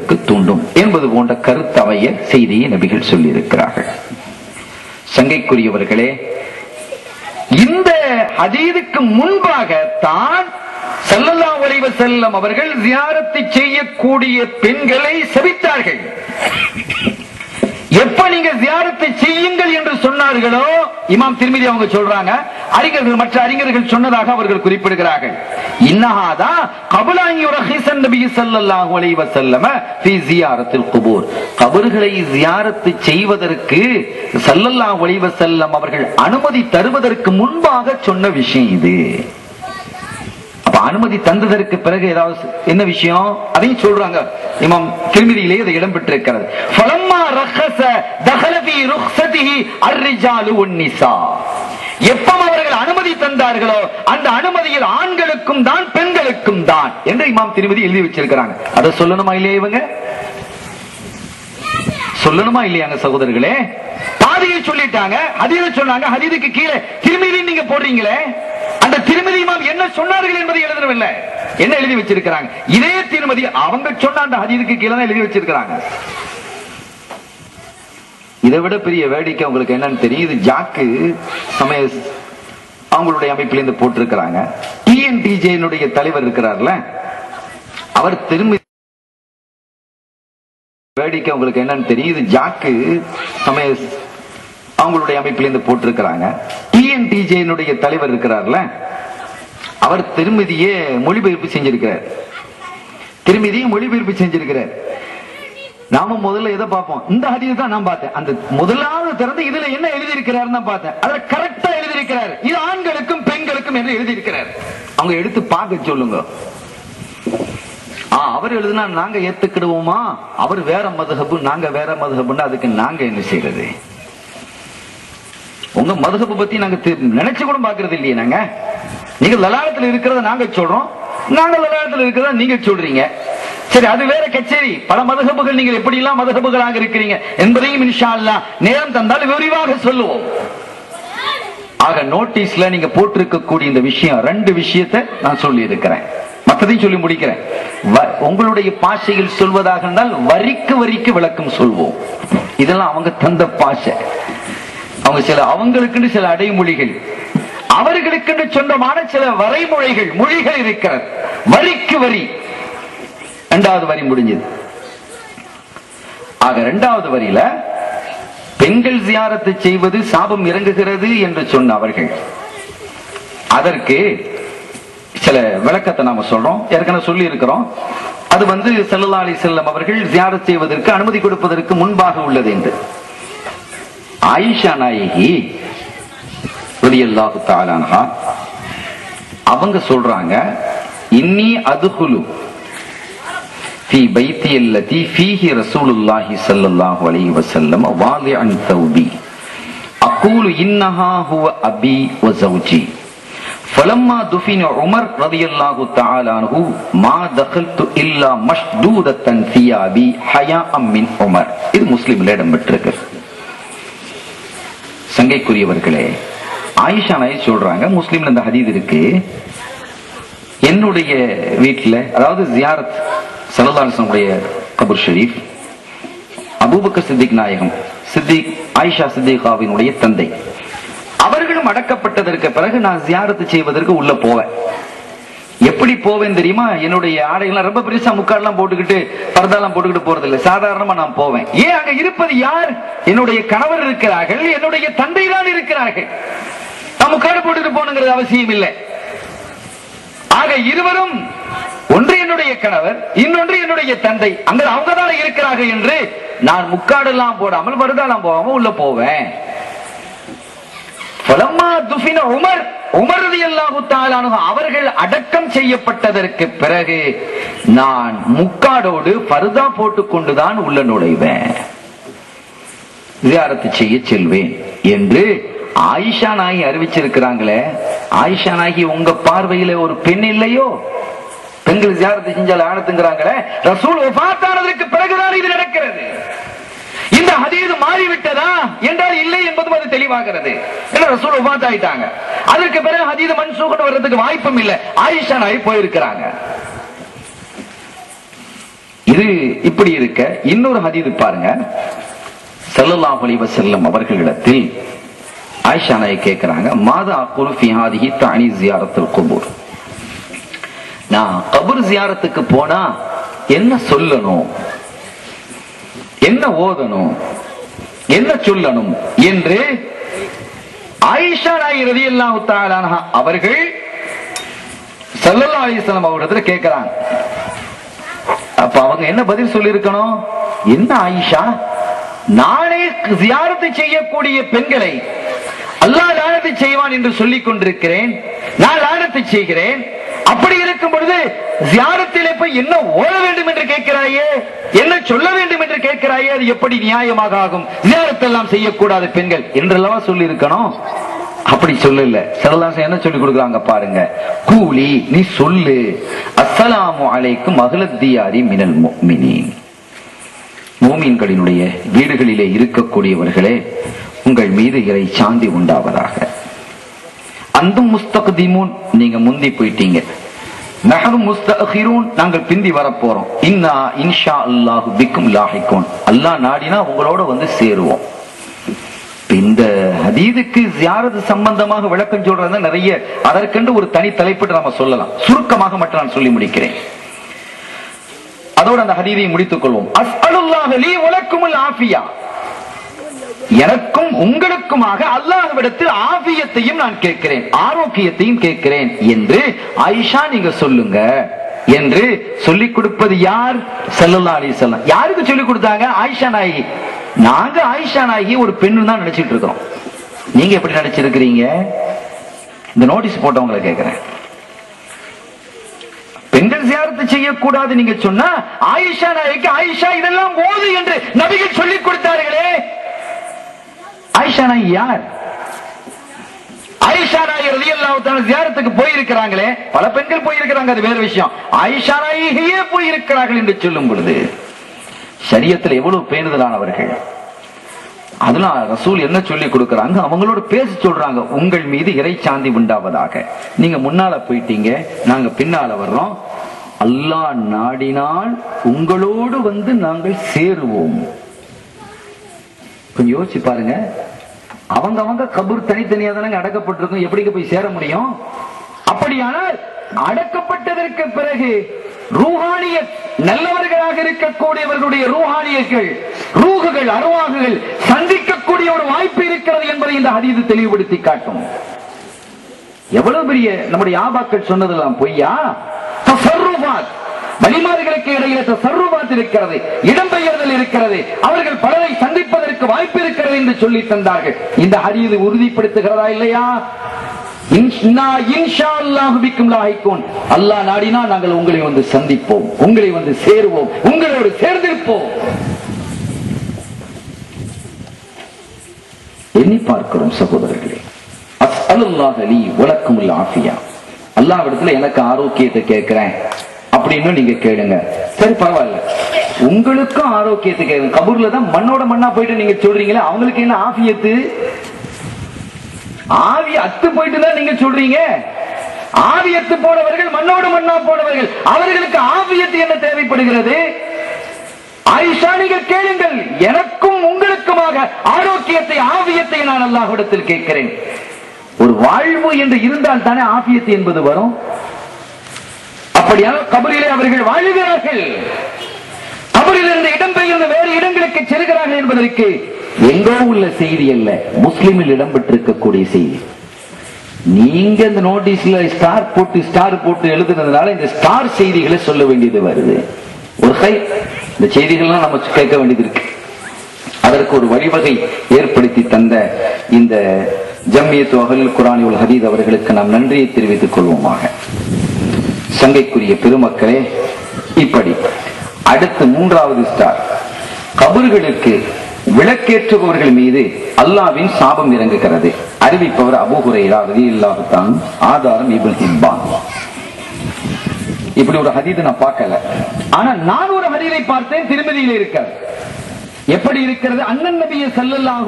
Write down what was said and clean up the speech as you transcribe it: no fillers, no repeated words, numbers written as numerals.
பெண்களுக்கு தூண்டும் என்பது போன்ற கருத்தவைய செய்தியை நபிகள் சொல்லி இருக்கிறார்கள். சங்கைக்குரியவர்களே, இந்த ஹதீதுக்கு முன்பாக தான் ஸல்லல்லாஹு அலைஹி வஸல்லம் அவர்கள் ஜியாரத்தை செய்யக்கூடிய பெண்களை சபித்தார்கள். எப்ப நீங்க ஜியாரத்தை செய்யுங்கள் என்று சொன்னார்களோ, இமாம் திர்மிதி அவங்க சொல்றாங்க, அறிஞர்கள் மற்ற அறிஞர்கள் சொன்னதாக அவர்கள் குறிப்பிடுகிறார்கள். இன்னஹாதா கபல அன் யுரஹிஸன் நபி ஸல்லல்லாஹு அலைஹி வஸல்லம் ஃபீ ஜியாரத்தில் குபூர். கபர்களை ஜியாரத்து செய்வதற்கு ஸல்லல்லாஹு அலைஹி வஸல்லம் அவர்கள் அனுமதி தருவதற்கு முன்பாக சொன்ன விஷயம் இது. அனுமதி தந்ததற்கு பிறகு ஏதாவது என்ன விஷயம் அதையும் சொல்றாங்க. இமாம் திர்மிதியிலே இது இடம் பெற்றிருக்கிறது. ஃபலம்மா ரஹஸ தஹல ஃபீ ருக்ஸதிஹி அர்-ரிஜாலு வன்-நிஸா. எப்ப அவர்கள் அனுமதி தந்தார்களோ அந்த அனுமதியில் ஆண்களுக்கும் தான் பெண்களுக்கும் தான் என்று இமாம் திர்மிதி எழுதி வச்சிருக்காங்க. அத சொல்லணுமா இல்லையா? இவங்க சொல்லணுமா இல்லையாங்க சகோதரர்களே? பாதியை சொல்லிட்டாங்க, ஹதீஸை சொன்னாங்க, ஹதீஸுக்கு கீழே திர்மிதி நீங்க போடுறீங்களே, அந்த திருமதி இமாம் என்ன சொன்னார்கள் என்பதை எழுதவில்லை, என்ன எழுதி வச்சிருக்கிறாங்க? இதே திருமதி அவங்க சொன்ன அந்த ஹதீஸுக்கு கீழே தான் எழுதி வச்சிருக்கிறாங்க. இதை விட பெரிய வேடிக்கை உங்களுக்கு என்னன்னு தெரியும். இது ஜாக்கு சமய அவங்களுடைய அமைப்பில் இருந்து போட்டிருக்கிறாங்க. டிஎன்டிஜே தலைவர் இருக்கிறார்ல, அவர் திருமதி வேடிக்கை உங்களுக்கு என்னன்னு தெரியும். இது ஜாக்கு சமய அவங்களுடைய அமைப்பில் இருந்து போட்டிருக்கிறாங்க. டிஎன்டிஜே தலைவர் இருக்கிறார்ல, அவர் திருமதியே மொழிபெயர்ப்பு செஞ்சிருக்கிறார். திருமதியும் மொழிபெயர்ப்பு செஞ்சிருக்கிறார். நாம முதல்ல எதை பார்ப்போம்? இந்த ஹதீஸ் தான் நான் பார்த்தேன். அந்த முதலாவது திறந்து இதுல என்ன எழுதி இருக்கிறார் தான் பார்த்தேன். அதுல கரெக்டா எழுதி இருக்கிறார், இது ஆண்களுக்கும் பெண்களுக்கும் என்று எழுதி இருக்கிறார். அவங்க எடுத்து பார்க்க சொல்லுங்க. அவர் எழுதுனா நாங்க ஏத்துக்கிடுவோமா? அவர் வேற மதுஹபு, நாங்க வேற மதுஹபுன்னா அதுக்கு நாங்க என்ன செய்யறது? உங்க மதுஹபு பத்தி நாங்க நினைச்சு கூட பாக்குறது இல்லையே. நாங்க நீங்க லலாலத்துல இருக்கிறத நாங்க சொல்றோம், நாங்க லலாலத்துல இருக்கிறத நீங்க சொல்றீங்க. சரி, அது வேற கச்சேரி. பல மதுஹபுகள் நீங்கள் எப்படி எல்லாம் மதுஹபுகளாக இருக்கிறீங்க என்பதையும் இன்ஷா அல்லாஹ் நேரம் தந்தால் விரிவாக சொல்லுவோம். ஆக நோட்டீஸ்ல நீங்க போட்டிருக்கக்கூடிய இந்த விஷயம், ரெண்டு விஷயத்தை நான் சொல்லி இருக்கிறேன், மற்றதையும் சொல்லி முடிக்கிறேன். உங்களுடைய பாஷையில் சொல்வதாக இருந்தால் வரிக்கு வரிக்கு விளக்கம் சொல்வோம். இதெல்லாம் அவங்க தந்த பாஷை. அவங்க சில அவங்களுக்கு சில அடைமொழிகள், அவர்களுக்கு சொந்தமான சில வரைமொழிகள், மொழிகள் இருக்கிறது. வரிக்கு வரி. இரண்டாவது வரி முடிஞ்சது. ஆக இரண்டாவது வரியில பெண்கள் ஜியாரத்தை செய்வது சாபம் இறங்குகிறது என்று சொன்ன அவர்கள் அதற்கு சில விளக்கத்தை நாம சொல்றோம், ஏற்கனவே சொல்லி இருக்கிறோம். அது ஸல்லல்லாஹு அலைஹி வஸல்லம் அவர்கள் ஜியாரத் செய்வதற்கு அனுமதி கொடுப்பதற்கு முன்பாக உள்ளது என்று. ஆயிஷா நாயகி ரலியல்லாஹு தஆலா அன்ஹா அவங்க சொல்றாங்க, இன்னி அதுகுலு ஃபீ பைத்தி அல்லதி ஃபீஹி ரசூலுல்லாஹி ஸல்லல்லாஹு அலைஹி வஸல்லம் வாலிஅன் தௌபி அகூலு இன்னஹா ஹுவ அபி வ ஜௌஜி فلما دفن عمر رضي الله تعالى عنه ما دخلت الا مشدودة ثيابي حياء من عمر. இது முஸ்லிம்ல இடம் பெற்றிருக்கு. சங்கைக்குரியவர்களே, ஆயிஷா நாயகி சொல்றாங்க, முஸ்லிம்ல இந்த ஹதீஸ் இருக்கு, என்னுடைய வீட்டுல, அதாவது ஜியாரத் ஸல்லல்லாஹு அலைஹி வஸல்லம் கபர் ஷரீஃப், அபூபக்கர் சித்திக் நாயகம் சித்திக் ஆயிஷா சித்திகாவினுடைய தந்தை, அவர்களும் அடக்கப்பட்டதற்கு பிறகு நான் ஜியாரத்து செய்வதற்கு உள்ள போவேன். எப்படி போவேன் தெரியுமா? என்னுடைய ஆடைகள்லாம் ரொம்ப பெருசா முக்காடெல்லாம் போட்டுக்கிட்டு பர்தாலாம் போட்டுக்கிட்டு போறது இல்லை, சாதாரணமா நான் போவேன். ஏன்? அங்க இருப்பது யார்? என்னுடைய கணவர் இருக்கிறார்கள், என்னுடைய தந்தை தான் இருக்கிறார்கள். நான் முக்காடு போட்டுட்டு போகணுங்கிறது அவசியம் இல்லை. ஆக இருவரும், ஒன்று என்னுடைய கணவர், இன்னொன்று என்னுடைய தந்தை, அங்க அவங்க தான் இருக்கிறார்கள் என்று நான் முக்காடெல்லாம் போடாமல் பர்தாலாம் போகாம உள்ள போவேன். அவர்கள் அடக்கம் செய்யப்பட்டதற்கு பிறகு நான் முக்காடோடு பர்தா போட்டுக் கொண்டுதான் உள்ள நுழைவேன், ஜியாரத்து செய்ய செல்வேன் என்று ஆயிஷா நாயகி அறிவிச்சிருக்கிறாங்களே. ஆயிஷா நாயகி உங்க பார்வையில ஒரு பெண் இல்லையோ? பெண்கள் ஜியாரத்து செஞ்சால் ஆனத்துங்கிறாங்களே. ரசூல் வஃபாத்தானதற்கு பிறகுதான் இது நடக்கிறது. இந்த ஹதீஸ் மாறிவிட்டதா என்றால் இல்லை என்பதும் அது தெளிவாகிறது. ரசூல் வஃபாத் ஆயிட்டாங்க, அதற்கு பிறகு ஹதீஸ் மன்சூக் வர்றதுக்கு வாய்ப்பும் இல்லை. ஆயிஷா நாயகி போயிருக்கிறாங்க. இது இப்படி இருக்க இன்னொரு ஹதீஸ் பாருங்க. ஸல்லல்லாஹு அலைஹி வஸல்லம் அவர்களிடத்தில் ஆயிஷா நாயகி கேட்கிறாங்க, மாதா அகுலு ஃபீ ஹாதிஹி தஅனி ஜியாரத்துல் குபூர், நான் கபர் ஜியாரத்துக்கு போனா என்ன சொல்லணும், என்ன ஓதணும், என்ன சொல்லணும் என்று ஆயிஷா நாயகி ரலியல்லாஹு தஆலா அன்ஹா அவர்கள் ஸல்லல்லாஹு அலைஹி வஸல்லம் அவரிடத்துல கேட்கிறாங்க. அப்ப அவங்க என்ன பதில் சொல்லி இருக்கணும்? என்ன ஆயிஷா, நானே ஜியாரத்து செய்யக்கூடிய பெண்களை அல்லாஹ் லானத்தை செய்வான் என்று சொல்லிக் கொண்டிருக்கிறேன், நான் லானத்தை செய்கிறேன். அப்படி இருக்கும் பொழுது ஜியாரத்திலே போய் என்ன ஓட வேண்டும் என்று கேட்கிறாயே, என்ன சொல்ல வேண்டும் என்று கேட்கிறாயே, அது எப்படி நியாயமாக ஆகும்? ஜியாரத்தெல்லாம் செய்யக்கூடாத பெண்கள் என்றெல்லாம் சொல்லி இருக்கணும். அப்படி சொல்லல. ஸல்லல்லாஹு என்ன சொல்லி கொடுக்குறாங்க பாருங்க, கூலி நீ சொல்லு, அஸ்ஸலாமு அலைக்கும் அஹ்லத் தியாரி மினல் முஃமினீன், மூமின்களினுடைய வீடுகளிலே இருக்கக்கூடியவர்களே உங்கள் மீது இறை சாந்தி உண்டாவதாக. அந்தும் முஸ்தக்திமூன், நீங்க முந்தி போயிட்டீங்க. நஹனு முஸ்தஅகிரூன், நாங்கள் பிந்தி வரப்போறோம். இன்னா இன்ஷா அல்லாஹு பிக்கும் லாஹிகூன், அல்லாஹ் நாடினா உங்களோட வந்து சேருவோம். இந்த ஹதீஸுக்கு ஜியாரத் சம்பந்தமாக விளக்கம் சொல்றது நிறைய, அதற்கென்று ஒரு தனி தலைப்பிட்டு நாம சொல்லலாம். சுருக்கமாக மட்டும் நான் சொல்லி முடிக்கிறேன். அதோடு அந்த ஹதீஸை முடித்துக் கொள்வோம். அஸ்அலுல்லாஹ லீ வலக்குமுல் ஆஃபியா, எனக்கும் உங்களுக்குமாக அல்லாஹ்விடத்தில் ஆஃபியத்தையும் நான் கேட்கிறேன், ஆரோக்கியத்தையும் கேட்கிறேன் என்று ஆயிஷா நீங்க சொல்லுங்க என்று சொல்லிக் கொடுப்பது யார்? ஸல்லல்லாஹு அலைஹி வஸல்லம். யாருக்கு சொல்லிக் கொடுத்தாங்க? ஆயிஷா நாயகி. நாங்க ஆயிஷா நாயகி ஒரு பெண்ணு தான் நினைச்சிட்டு இருக்கோம். நீங்க எப்படி நினைச்சிருக்கிறீங்க? இந்த நோட்டீஸ் போட்டவங்களை கேட்கிறேன். பெண்கள் ஜியாரத்து செய்யக்கூடாது நீங்க சொன்னா ஆயிஷா நாயகி ஆயிஷா இதெல்லாம் ஓது என்று நபிகள் சொல்லிக் கொடுத்தார்களே. ஆயிஷா நாயகி யார்? ஆயிஷா நாயகி ரலியல்லாஹு தஆலா ஜியாரத்துக்கு போயிருக்கிறாங்களே, பல பெண்கள் போயிருக்கிறாங்க, அது வேற விஷயம். ஆயிஷா நாயகியே போயிருக்கிறார்கள் என்று சொல்லும் பொழுது ஷரியத்தில் எவ்வளவு பேணுதலானவர்கள். அதனால ரசூல் என்ன சொல்லி கொடுக்கறாங்க? அவங்களோட பேச சொல்றாங்க, உங்கள் மீது இறை சாந்தி உண்டாவதாக. நீங்க முன்னால போயிட்டீங்க, நாங்க பின்னால வர்றோம். அல்லாஹ் நாடினால் உங்களோடு வந்து நாங்கள் சேருவோம். கொஞ்சம் யோசிச்சு பாருங்க. அவங்க கபூர் தனித்தனியா தானே அடக்கப்பட்டிருக்கும், எப்படி போய் சேர முடியும்? அப்படியானால் அடக்கப்பட்டதற்கு பிறகு ரூஹானிய நல்லவர்களாக இருக்கக்கூடியவர்களுடைய ரூஹானியர்கள், ரூகுகள், அருவாகுகள் சந்திக்கக்கூடிய ஒரு வாய்ப்பு இருக்கிறது என்பதை இந்த ஹதீஸ் தெளிவுபடுத்தி காட்டும். எவ்வளவு பெரிய நம்முடைய ஆபாக்கள் சொன்னதெல்லாம் பொய்யா? தஸர்ருஃபாத், வலிமார்களுக்கு இடையில தஸர்ருஃபாத் இருக்கிறது, இடம்பெயர்தல் இருக்கிறது, அவர்கள் பலரை சந்திப்பதற்கு வாய்ப்பு இருக்கிறது என்று சொல்லி தந்தார்கள். இந்த ஹதீஸ் உறுதிப்படுத்துகிறதா இல்லையா? அல்லாஹ் நாடினா நாங்கள் உங்களை வந்து சந்திப்போம், உங்களை வந்து சேருவோம், உங்களோடு சேர்ந்திருப்போம். எண்ணி பார்க்கிறோம் சகோதரர்களே. அஸ்அலுல்லாஹ லீ வலக்குமுல் ஆஃபியா, அல்லாஹ்விடத்துல எனக்கு ஆரோக்கியத்தை கேட்கிறேன் அப்படின்னு நீங்க கேளுங்க. சரி பரவாயில்ல, உங்களுக்கும் ஆரோக்கியத்தை கேளுங்க. கபூர்ல தான் மண்ணோட மண்ணா போயிட்டு நீங்க சொல்றீங்களே, அவங்களுக்கு என்ன ஆஃபியத்து? ஆவி அத்து போயிட்டு தான் நீங்க சொல்றீங்க. ஆவியத்து போனவர்கள், மண்ணோடு மண்ணா போனவர்கள், அவர்களுக்கு ஆவியத்து என்ன தேவைப்படுகிறது? ஆயிஷா நீங்கள் கேளுங்கள், எனக்கும் உங்களுக்குமாக ஆரோக்கியத்தை, ஆவியத்தை நான் அல்லாஹ்விடத்தில் கேட்கிறேன். ஒரு வாழ்வு என்று இருந்தால் தானே ஆபியத்து என்பது வரும். அப்படியான கபரிலே அவர்கள் வாழுகிறார்கள், கபரிலிருந்து இடம்பெயர்ந்து வேறு இடங்களுக்கு செல்கிறார்கள் என்பதற்கு எங்கோ உள்ள செய்தி அல்ல, முஸ்லிமில் இடம்பெற்றிருக்கக்கூடிய செய்தி. நீங்க இந்த நோட்டீஸ்ல ஸ்டார் போட்டு எழுதுனதுனால இந்த ஸ்டார் செய்திகளை சொல்ல வேண்டியது வருது. ஒரு கை இந்த செய்திகள்லாம் நம்ம கேட்க வேண்டியது இருக்கு. அதற்கு ஒரு வழிவகை ஏற்படுத்தி தந்த இந்த ஜம்மியத்து அஹ்லுல் குர்ஆன் வல் ஹதீஸ் அவர்களுக்கு நாம் நன்றியை தெரிவித்துக் கொள்வோமாக. சங்கைக்குரிய பெருமக்களே, இப்படி அடுத்து மூன்றாவது ஸ்டார், கபர்களுக்கு விளக்கேற்றுபவர்கள் மீது அல்லாஹ்வின் சாபம் இறங்குகிறது. அறிவிப்பவர் அபூ ஹுரைரா ரலியல்லாஹு தஆலா, ஆதாரம் இப்னு ஹிப்பான். இப்படி ஒரு ஹதீஸ் நான் பார்க்கல, ஆனா நான் ஒரு ஹதீஸை பார்த்தேன், திருமதியில இருக்கிறது. எப்படி இருக்கிறது? அண்ணன் நபி ஸல்லல்லாஹு